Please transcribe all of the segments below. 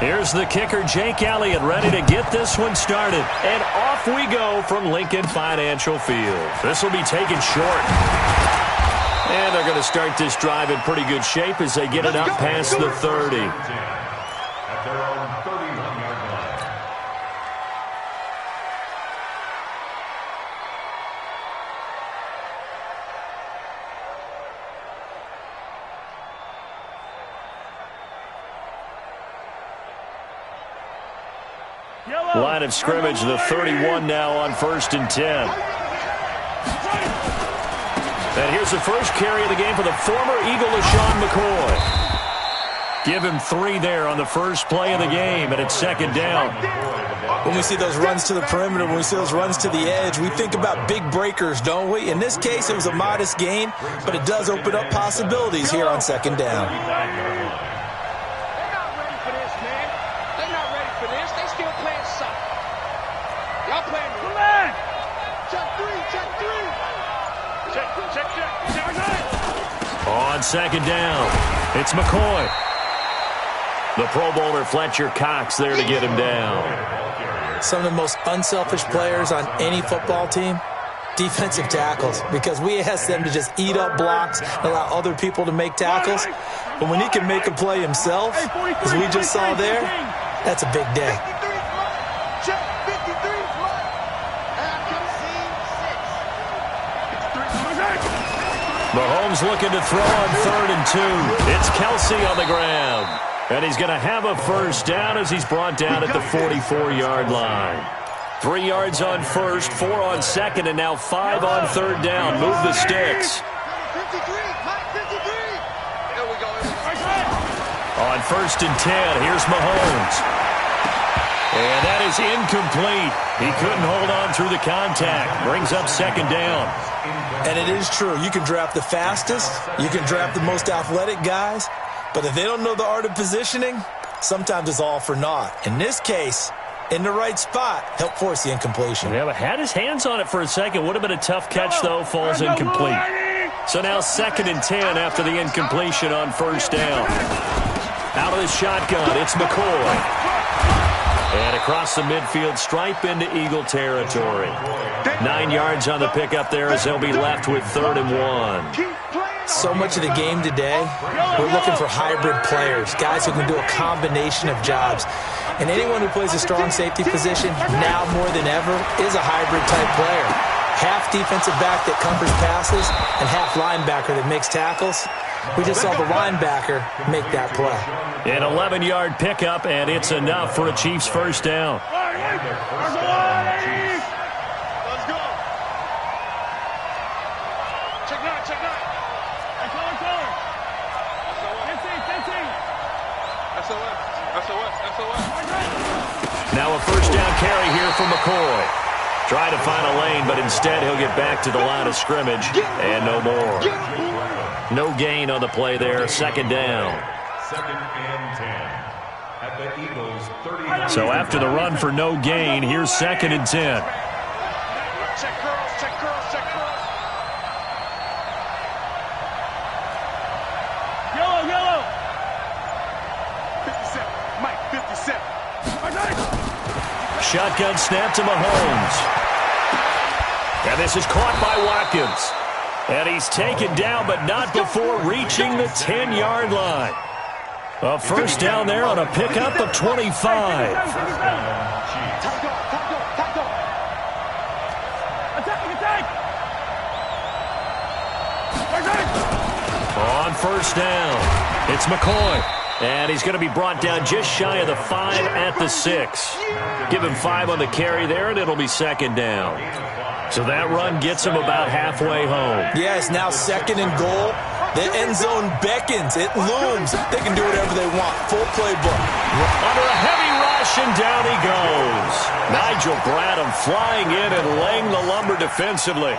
Here's the kicker, Jake Elliott, ready to get this one started. And off we go from Lincoln Financial Field. This will be taken short. And they're going to start this drive in pretty good shape as they get it up past the 30. At their own 31-yard line. Line of scrimmage, the 31 now on 1st and 10. And here's the first carry of the game for the former Eagle, LaShawn McCoy. Give him 3 there on the first play of the game, and it's 2nd down. When we see those runs to the perimeter, when we see those runs to the edge, we think about big breakers, don't we? In this case, it was a modest gain, but it does open up possibilities here on 2nd down. On 2nd down, it's McCoy. The Pro Bowler Fletcher Cox there to get him down. Some of the most unselfish players on any football team, defensive tackles, because we ask them to just eat up blocks and allow other people to make tackles. But when he can make a play himself, as we just saw there, that's a big day. Mahomes looking to throw on 3rd and 2. It's Kelsey on the ground. And he's going to have a first down as he's brought down at the 44-yard line. 3 yards on 1st, 4 on 2nd, and now 5 on 3rd down. Move the sticks. On 1st and 10, here's Mahomes. And that is incomplete. He couldn't hold on through the contact. Brings up 2nd down. And it is true. You can draft the fastest. You can draft the most athletic guys. But if they don't know the art of positioning, sometimes it's all for naught. In this case, in the right spot, helped force the incompletion. Yeah, but had his hands on it for a second. Would have been a tough catch, though. Falls incomplete. So now 2nd and 10 after the incompletion on 1st down. Out of the shotgun, it's McCoy. And across the midfield stripe into Eagle territory. 9 yards on the pickup there as they'll be left with 3rd and 1. So much of the game today, we're looking for hybrid players, guys who can do a combination of jobs. And anyone who plays a strong safety position, now more than ever, is a hybrid-type player. Half defensive back that covers passes and half linebacker that makes tackles. We just saw the linebacker make that play. An 11-yard pickup, and it's enough for a Chiefs first down. Now a first down carry here for McCoy. Trying to find a lane, but instead he'll get back to the line of scrimmage, and no more. No gain on the play there, 2nd down. 2nd and 10 at the Eagles' 30. So after the run for no gain, here's 2nd and 10. Check curls, check curls, check curls. Yellow. 57, Mike, 57. Shotgun snap to Mahomes. And this is caught by Watkins. And he's taken down, but not before reaching the 10-yard line. A first down there on a pickup of 25. On 1st down, it's McCoy. And he's going to be brought down just shy of the 5 at the 6. Give him 5 on the carry there, and it'll be 2nd down. So that run gets him about halfway home. Yeah, it's now 2nd and goal. The end zone beckons. It looms. They can do whatever they want. Full playbook. Under a heavy rush, and down he goes. Nigel Bradham flying in and laying the lumber defensively.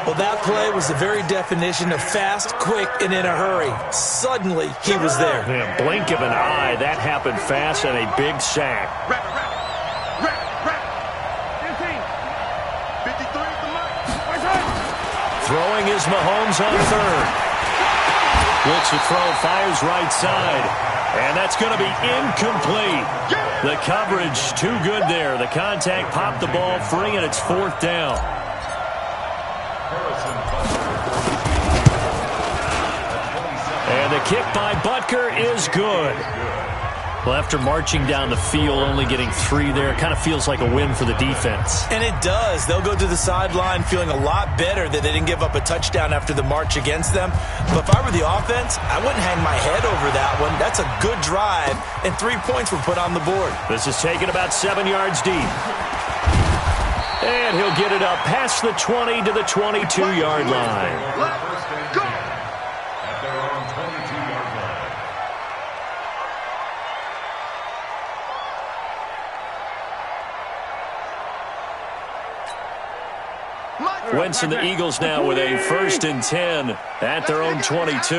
Well, that play was the very definition of fast, quick, and in a hurry. Suddenly, he was there. Yeah, blink of an eye. That happened fast and a big sack. Throwing is Mahomes on 3rd. Looks to throw, fires right side. And that's going to be incomplete. The coverage too good there. The contact popped the ball free, and it's 4th down. And the kick by Butker is good. Well, after marching down the field, only getting 3 there, kind of feels like a win for the defense. And it does. They'll go to the sideline feeling a lot better that they didn't give up a touchdown after the march against them. But if I were the offense, I wouldn't hang my head over that one. That's a good drive, and 3 points were put on the board. This is taken about 7 yards deep. And he'll get it up past the 20 to the 22-yard line. Let's go. At their own 22-yard line. Wentz and the Eagles now with a 1st and 10 at their own 22.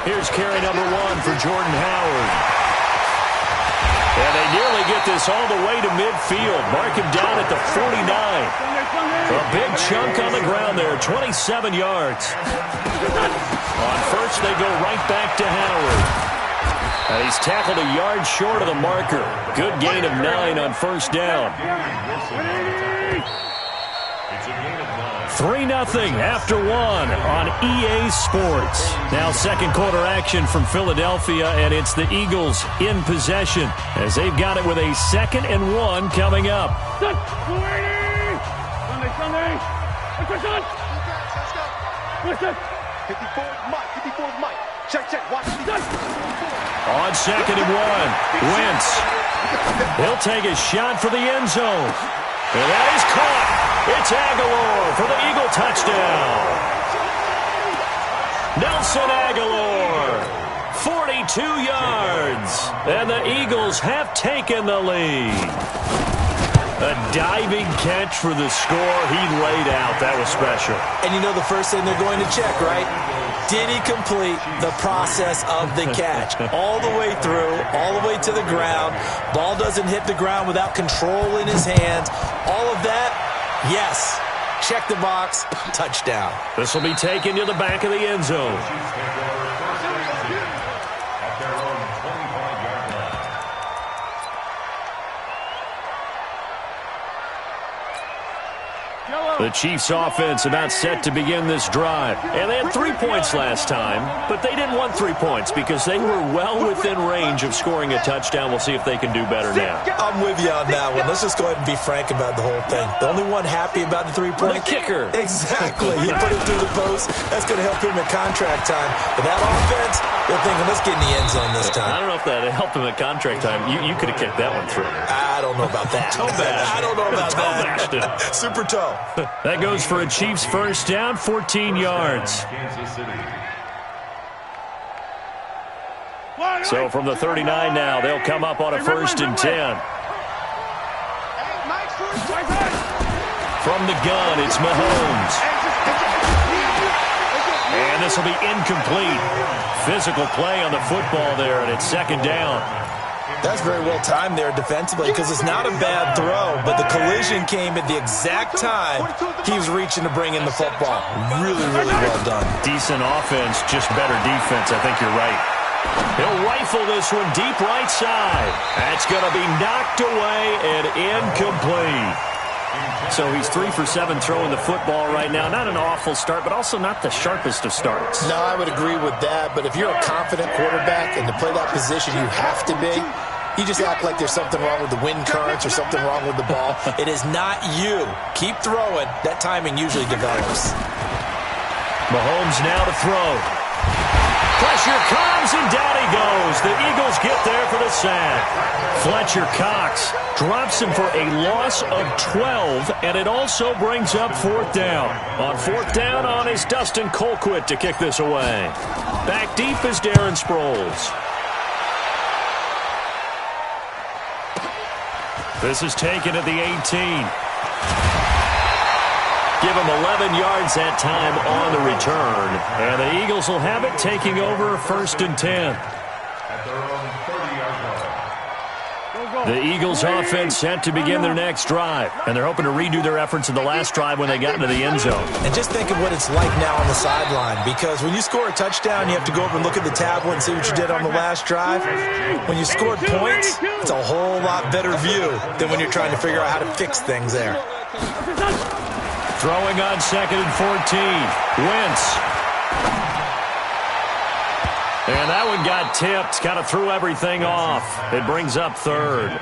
Here's carry number 1 for Jordan Howard. And they nearly get this all the way to midfield. Mark him down at the 49. A big chunk on the ground there, 27 yards. On first, they go right back to Howard. And he's tackled a yard short of the marker. Good gain of 9 on 1st down. 3-0 after 1 on EA Sports. Now 2nd quarter action from Philadelphia, and it's the Eagles in possession as they've got it with a 2nd and 1 coming up. On 2nd and 1, Wentz. He'll take a shot for the end zone. And that is caught. It's Aguilar for the Eagle touchdown. Nelson Aguilar, 42 yards. And the Eagles have taken the lead. A diving catch for the score. He laid out. That was special. And you know the first thing they're going to check, right? Did he complete the process of the catch? All the way through, all the way to the ground. Ball doesn't hit the ground without control in his hands. All of that, yes. Check the box, touchdown. This will be taken to the back of the end zone. The Chiefs offense about set to begin this drive. And they had 3 points last time, but they didn't want 3 points because they were well within range of scoring a touchdown. We'll see if they can do better now. I'm with you on that one. Let's just go ahead and be frank about the whole thing. The only one happy about the 3-point kicker. Exactly. He put it through the post. That's going to help him at contract time. But that offense, they're thinking, let's get in the end zone this time. I don't know if that helped him at contract time. You could have kicked that one through. I don't know about that. I don't know about that. Super toe. That goes for a Chiefs first down, 14 yards. So from the 39 now, they'll come up on a 1st and 10. From the gun, it's Mahomes. And this will be incomplete. Physical play on the football there, and it's 2nd down. That's very well timed there defensively because it's not a bad throw, but the collision came at the exact time he was reaching to bring in the football. Really, really well done. Decent offense, just better defense. I think you're right. He'll rifle this one deep right side. That's going to be knocked away and incomplete. So he's 3 for 7 throwing the football right now. Not an awful start, but also not the sharpest of starts. No, I would agree with that. But if you're a confident quarterback and to play that position, you have to be. You just act like there's something wrong with the wind currents or something wrong with the ball. It is not you. Keep throwing. That timing usually develops. Mahomes now to throw. Pressure comes, and down he goes. The Eagles get there for the sack. Fletcher Cox drops him for a loss of 12, and it also brings up 4th down. On 4th down on is Dustin Colquitt to kick this away. Back deep is Darren Sproles. This is taken at the 18. Give him 11 yards that time on the return. And the Eagles will have it, taking over 1st and 10. At their own 30-yard line. The Eagles offense set to begin their next drive, and they're hoping to redo their efforts in the last drive when they got into the end zone. And just think of what it's like now on the sideline, because when you score a touchdown, you have to go over and look at the tablet and see what you did on the last drive. When you scored points, it's a whole lot better view than when you're trying to figure out how to fix things there. Throwing on 2nd and 14. Wentz. And that one got tipped. Kind of threw everything off. It brings up 3rd.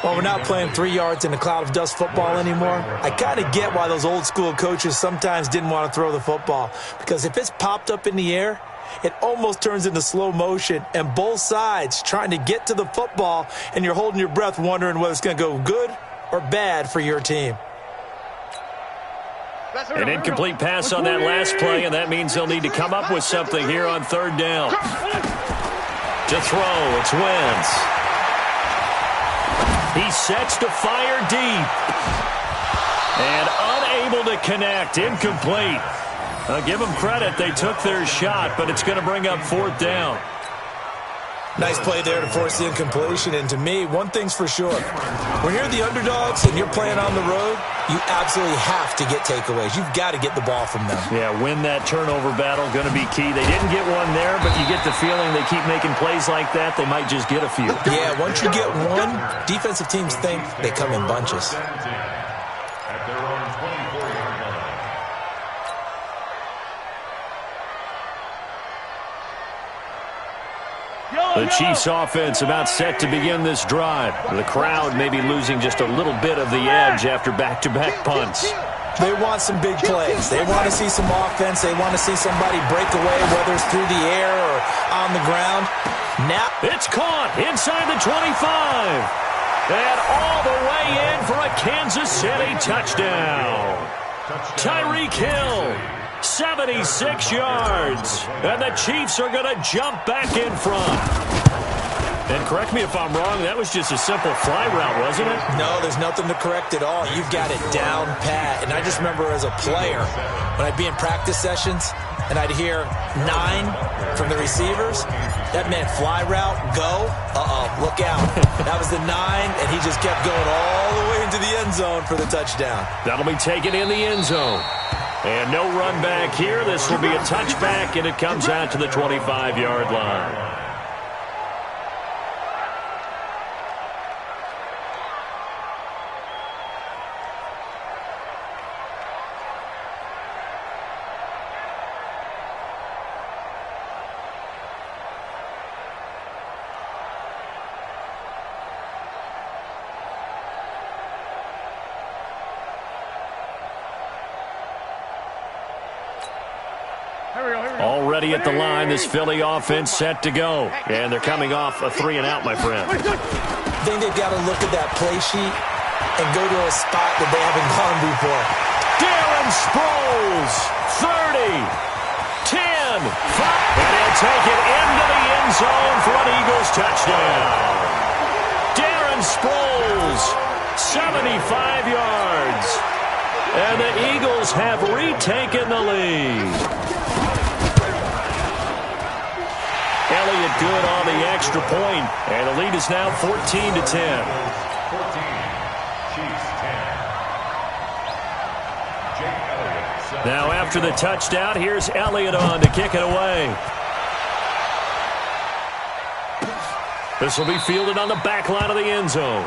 Well, we're not playing 3 yards in a cloud of dust football anymore. I kind of get why those old school coaches sometimes didn't want to throw the football. Because if it's popped up in the air, it almost turns into slow motion. And both sides trying to get to the football, and you're holding your breath wondering whether it's going to go good or bad for your team. An incomplete pass on that last play, and that means they'll need to come up with something here on 3rd down. To throw, it's Wentz. He sets to fire deep. And unable to connect, incomplete. I'll give them credit, they took their shot, but it's going to bring up 4th down. Nice play there to force the incompletion, and to me, one thing's for sure. When you're the underdogs and you're playing on the road, you absolutely have to get takeaways. You've got to get the ball from them. Yeah, win that turnover battle, going to be key. They didn't get one there, but you get the feeling they keep making plays like that, they might just get a few. Yeah, once you get one, defensive teams think they come in bunches. At their own 24-yard line. The Chiefs offense about set to begin this drive. The crowd may be losing just a little bit of the edge after back-to-back punts. They want some big plays. They want to see some offense. They want to see somebody break away, whether it's through the air or on the ground. Now it's caught inside the 25. And all the way in for a Kansas City touchdown. Tyreek Hill. 76 yards. And the Chiefs are going to jump back in front. And correct me if I'm wrong, that was just a simple fly route, wasn't it? No, there's nothing to correct at all. You've got it down pat. And I just remember as a player, when I'd be in practice sessions and I'd hear 9 from the receivers, that meant fly route, go, look out. That was the 9, and he just kept going all the way into the end zone for the touchdown. That'll be taken in the end zone. And no run back here. This will be a touchback, and it comes out to the 25-yard line. Already at the line, this Philly offense set to go. And they're coming off a 3-and-out, my friend. I think they've got to look at that play sheet and go to a spot that they haven't gone before. Darren Sproles, 30, 10, 5. And he'll take it into the end zone for an Eagles touchdown. Darren Sproles, 75 yards. And the Eagles have retaken the lead. Elliott good on the extra point, and the lead is now 14-10. 14, Chiefs 10. Jake Elliott. Now after the touchdown, here's Elliott on to kick it away. This will be fielded on the back line of the end zone.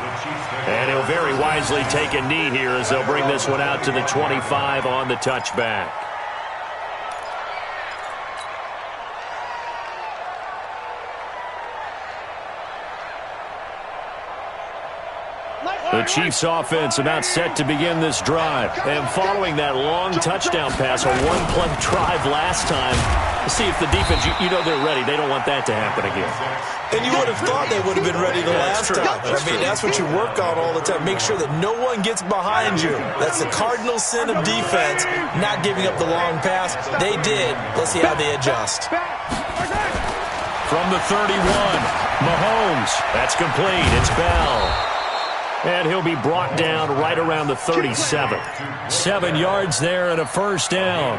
And he'll very wisely take a knee here as they'll bring this one out to the 25 on the touchback. The Chiefs offense about set to begin this drive. And following that long touchdown pass, a one-play drive last time, see if the defense, you know they're ready. They don't want that to happen again. And you would have thought they would have been ready the last time. That's what you work on all the time. Make sure that no one gets behind you. That's the cardinal sin of defense, not giving up the long pass. They did. Let's see how they adjust. From the 31, Mahomes. That's complete. It's Bell. And he'll be brought down right around the 37. 7 yards there and a first down.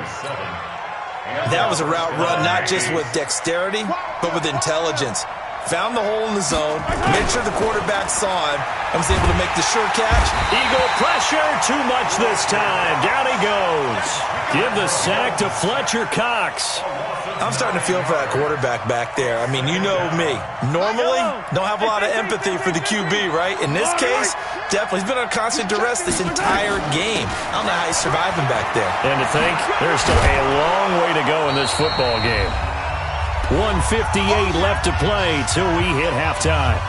That was a route run not just with dexterity, but with intelligence. found the hole in the zone, made sure the quarterback saw him, and was able to make the sure catch. Eagle pressure, too much this time. Down he goes. Give the sack to Fletcher Cox. I'm starting to feel for that quarterback back there. I mean, you know me. Normally, don't have a lot of empathy for the QB, right? In this case, definitely. He's been on constant duress this entire game. I don't know how he's surviving back there. And to think, there's still a long way to go in this football game. 1:58 left to play till we hit halftime.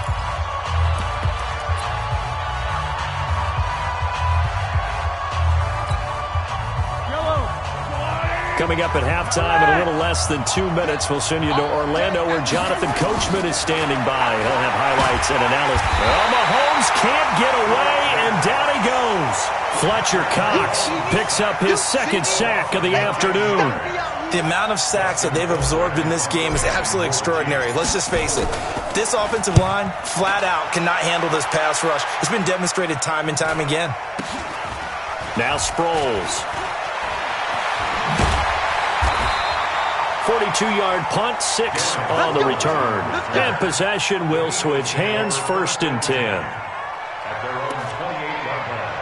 Coming up at halftime in a little less than 2 minutes, we'll send you to Orlando where Jonathan Coachman is standing by. He'll have highlights and analysis. Well, Mahomes can't get away, and down he goes. Fletcher Cox picks up his second sack of the afternoon. The amount of sacks that they've absorbed in this game is absolutely extraordinary. Let's just face it. This offensive line, flat out, cannot handle this pass rush. It's been demonstrated time and time again. Now Sproles. 42-yard punt, 6 on the return. And possession will switch hands, 1st and 10. At their own 28-yard line.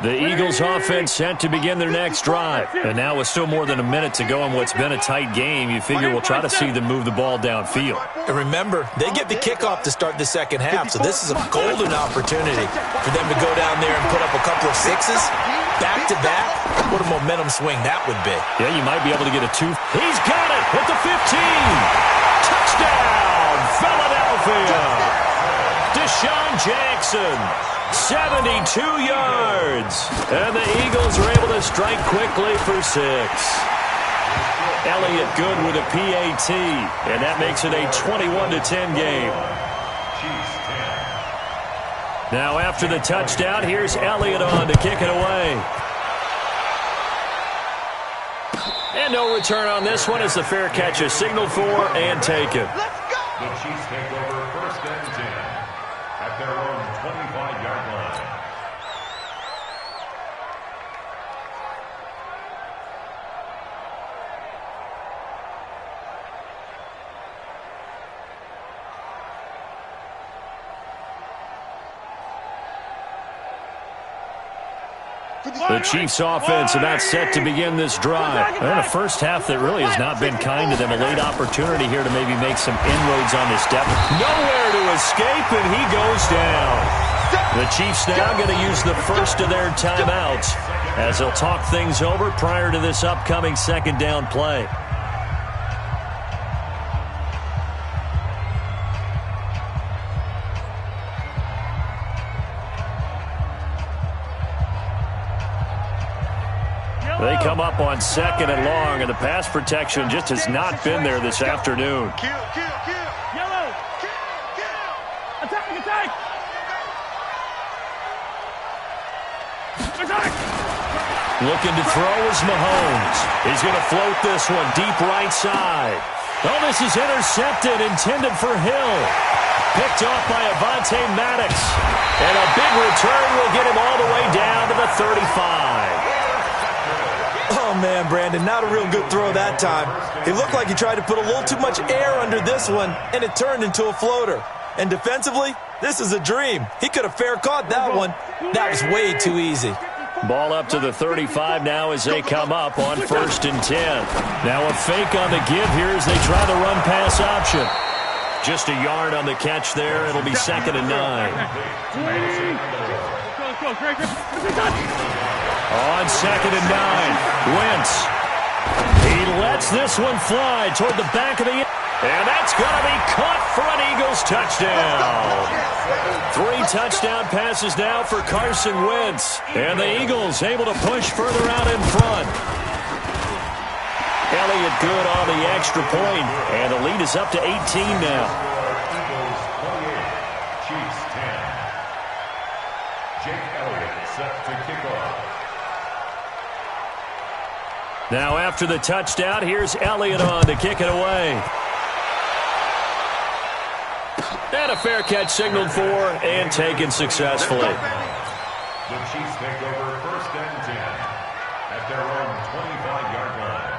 The Eagles offense set to begin their next drive. And now with still more than a minute to go in what's been a tight game, you figure we'll try to see them move the ball downfield. And remember, they get the kickoff to start the second half, so this is a golden opportunity for them to go down there and put up a couple of sixes back-to-back. What a momentum swing that would be. Yeah, you might be able to get a 2. He's got it at the 15. Touchdown, Philadelphia. Deshaun Jackson. 72 yards. And the Eagles are able to strike quickly for 6. Elliott good with a PAT. And that makes it a 21-10 game. Now after the touchdown, here's Elliott on to kick it away. And no return on this one as the fair catch is signaled for and taken. The Chiefs take over 1st and 10 at their own 25-yard line. The Chiefs offense about set to begin this drive. And a first half that really has not been kind to them. A late opportunity here to maybe make some inroads on this depth. Nowhere to escape, and he goes down. The Chiefs now going to use the first of their timeouts as they'll talk things over prior to this upcoming second down play. They come up on 2nd and long, and the pass protection just has not been there this afternoon. Yellow. Attack. Looking to throw is Mahomes. He's going to float this one deep right side. Oh, this is intercepted, intended for Hill. Picked off by Avonte Maddox. And a big return will get him all the way down to the 35. Oh, man, Brandon, not a real good throw that time. It looked like he tried to put a little too much air under this one, and it turned into a floater. And defensively, this is a dream. He could have fair caught that one. That was way too easy. Ball up to the 35 now as they come up on 1st and 10. Now a fake on the give here as they try the run-pass option. Just a yard on the catch there. It'll be 2nd and 9. On 2nd and 9, Wentz. He lets this one fly toward the back of the end. And that's going to be caught for an Eagles touchdown. 3 touchdown passes now for Carson Wentz. And the Eagles able to push further out in front. Elliott good on the extra point. And the lead is up to 18 now. Eagles 28, Chiefs 10. Jake Elliott set to kick off. Now after the touchdown, here's Elliott on to kick it away. And a fair catch signaled for and taken successfully. The Chiefs take over 1st and 10 at their own 25-yard line.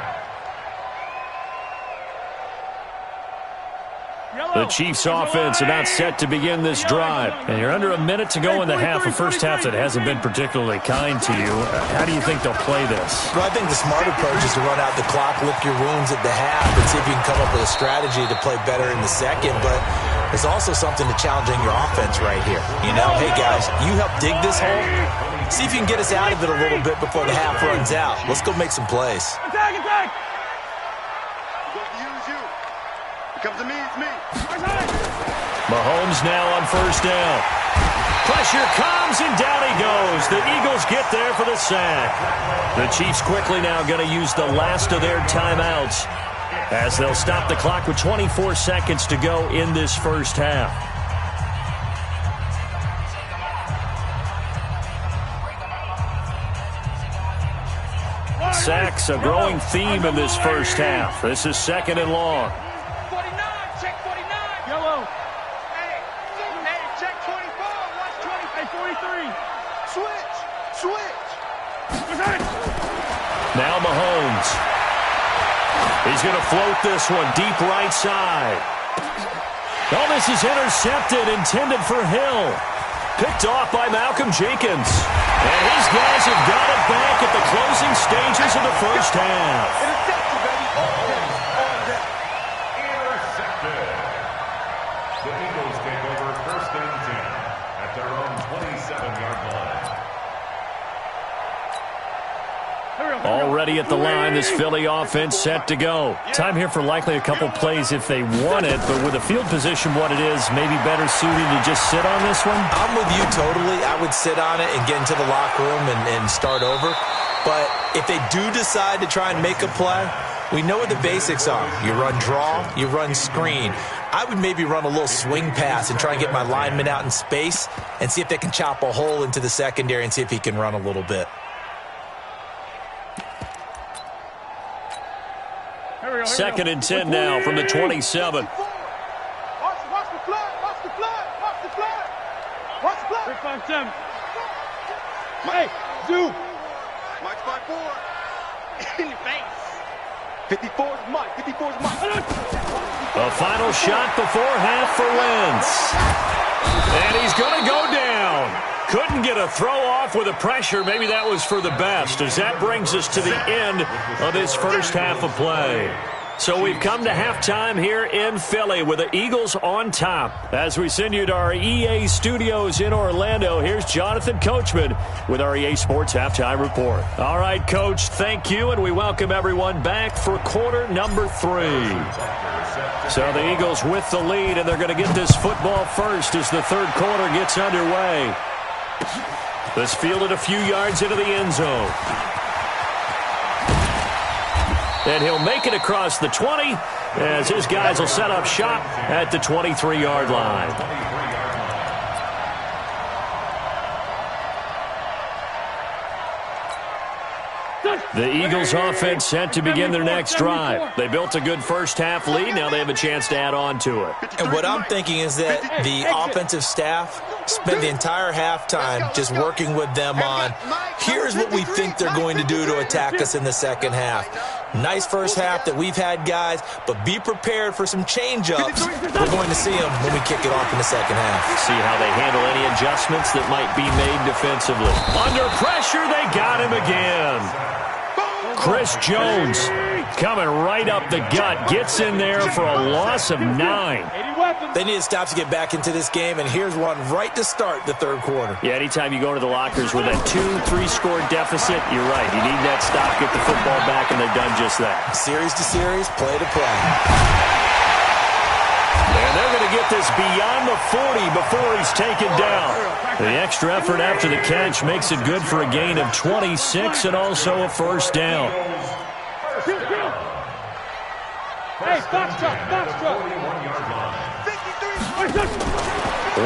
The Chiefs offense about set to begin this drive. And you're under a minute to go in the half, a first half that hasn't been particularly kind to you. How do you think they'll play this? Well, I think the smart approach is to run out the clock, lick your wounds at the half, and see if you can come up with a strategy to play better in the second. But there's also something to challenging your offense right here. You know, hey, guys, you help dig this hole. See if you can get us out of it a little bit before the half runs out. Let's go make some plays. Attack, attack! Use you. It comes to me, it's me. Mahomes now on first down. Pressure comes, and down he goes. The Eagles get there for the sack. The Chiefs quickly now going to use the last of their timeouts as they'll stop the clock with 24 seconds to go in this first half. Sacks, a growing theme in this first half. This is second and long. 49, check 49. Yellow. Hey, check 24. Watch 20. Hey, 43. Switch. Now Mahomes. He's going to float this one deep right side. Oh, this is intercepted, intended for Hill. Picked off by Malcolm Jenkins. And his guys have got it back at the closing stages of the first half. Intercepted, baby. Intercepted. The Eagles take over first and 10 at their own 27-yard line. Already at the line, this Philly offense set to go. Time here for likely a couple plays if they want it, but with the field position what it is, maybe better suited to just sit on this one? I'm with you totally. I would sit on it and get into the locker room and start over. But if they do decide to try and make a play, we know what the basics are. You run draw, you run screen. I would maybe run a little swing pass and try and get my lineman out in space and see if they can chop a hole into the secondary and see if he can run a little bit. Second and 10 now from the 27. Watch the flag. Big 5-7. Hey, zoom. Mike's 5-4. In your face. 54 is Mike. A final shot before half for Wentz. And he's going to go down. Couldn't get a throw off with the pressure. Maybe that was for the best, as that brings us to the end of this first half of play. So we've come to halftime here in Philly with the Eagles on top. As we send you to our EA studios in Orlando, here's Jonathan Coachman with our EA Sports Halftime Report. All right, Coach, thank you, and we welcome everyone back for quarter number 3. So the Eagles with the lead, and they're going to get this football first as the third quarter gets underway. This fielded a few yards into the end zone. And he'll make it across the 20 as his guys will set up shop at the 23-yard line. The Eagles offense set to begin their next drive. They built a good first-half lead. Now they have a chance to add on to it. And what I'm thinking is that the offensive staff spent the entire halftime just working with them on, here's what we think they're going to do to attack us in the second half. Nice first half that we've had, guys, but be prepared for some change-ups. We're going to see them when we kick it off in the second half. See how they handle any adjustments that might be made defensively. Under pressure, they got him again. Chris Jones coming right up the gut, gets in there for a loss of 9. They need to stop to get back into this game, and here's one right to start the third quarter. Yeah, anytime you go to the lockers with a 2-3 score deficit, you're right. You need that stop, get the football back, and they've done just that. Series to series, play to play. And they're going to get this beyond the 40 before he's taken down. The extra effort after the catch makes it good for a gain of 26 and also a first down. Hey, box truck.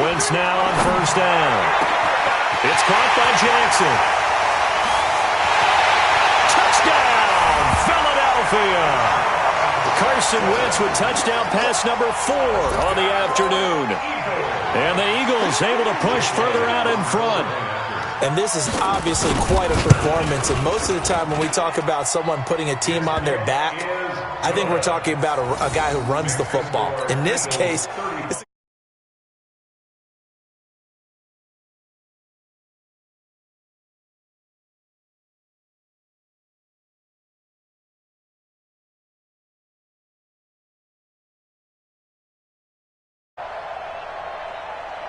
Wentz now on first down. It's caught by Jackson. Touchdown, Philadelphia. Carson Wentz with touchdown pass number 4 on the afternoon. And the Eagles able to push further out in front. And this is obviously quite a performance. And most of the time when we talk about someone putting a team on their back, I think we're talking about a guy who runs the football. In this case, it's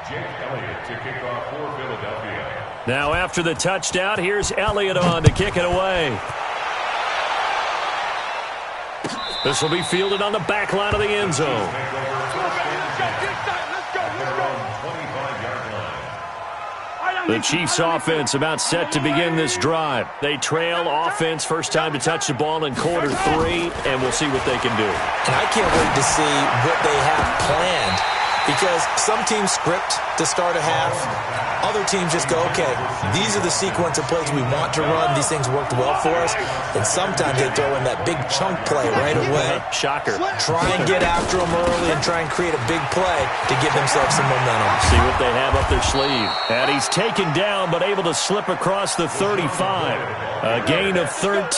Jake Elliott to kick off for Philadelphia. Now after the touchdown, here's Elliott on to kick it away. This will be fielded on the back line of the end zone. The Chiefs offense about set to begin this drive. They trail offense, first time to touch the ball in quarter 3, and we'll see what they can do. And I can't wait to see what they have planned, because some teams script to start a half. Other teams just go, okay, these are the sequence of plays we want to run. These things worked well for us. And sometimes they throw in that big chunk play right away. Shocker. Try and get after them early and try and create a big play to give themselves some momentum. See what they have up their sleeve. And he's taken down but able to slip across the 35. A gain of 13.